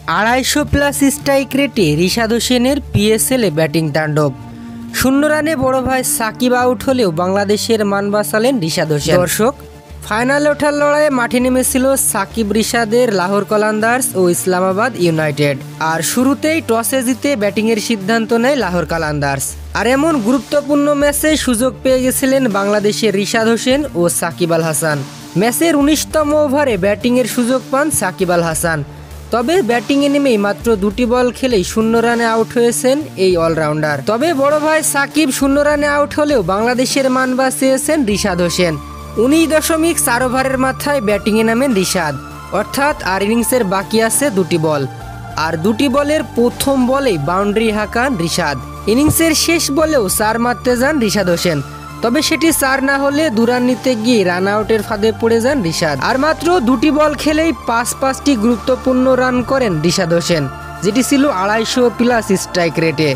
250+ strike রেটে রিশাদ হোসেনের পিএসএলে batting তাণ্ডব। 0 রানে বড় ভাই সাকিব আউট হলেও বাংলাদেশের মান বাঁচালেন রিশাদ হোসেন। দর্শক, ফাইনালে ওঠার লড়াইয়ে মাঠে নেমেছিল সাকিব রিশাদের লাহোর কালান্দার্স ও ইসলামাবাদ ইউনাইটেড। আর শুরুতেই টসে জিতে ব্যাটিংয়ের সিদ্ধান্ত নেয় লাহোর কালান্দার্স। আর এমন গুরুত্বপূর্ণ ম্যাচে সুযোগ পেয়ে গেছিলেন বাংলাদেশের রিশাদ হোসেন ও সাকিব আল হাসান। ম্যাচের 19তম ওভারে ব্যাটিংয়ের সুযোগ পান সাকিব আল হাসান। তবে ব্যাটিংয়ে নেমেই মাত্র 2টি বল খেলেই 0 রানে আউট হয়েছেন এই অলরাউন্ডার। তবে বড় ভাই সাকিব 0 রানে আউট হলেও বাংলাদেশের মান বাঁচিয়েছেন রিশাদ হোসেন। 19.4 ওভারের মাথায় ব্যাটিংয়ে নামেন রিশাদ, অর্থাৎ আর ইনিংসের বাকি আছে 2টি বল। আর 2টি বলের প্রথম বলেই বাউন্ডারি হাঁকান রিশাদ। ইনিংসের শেষ বলেও 4 মারতে যান রিশাদ হোসেন, তবে সেটি 4 না হলে 2 রান নিতে গিয়ে রান আউটের ফাঁদে পড়ে যান রিশাদ। আর মাত্র 2টি বল খেলেই 5টি গুরুত্বপূর্ণ রান করেন রিশাদ হোসেন, যেটি ছিল 250+ স্ট্রাইক রেটে।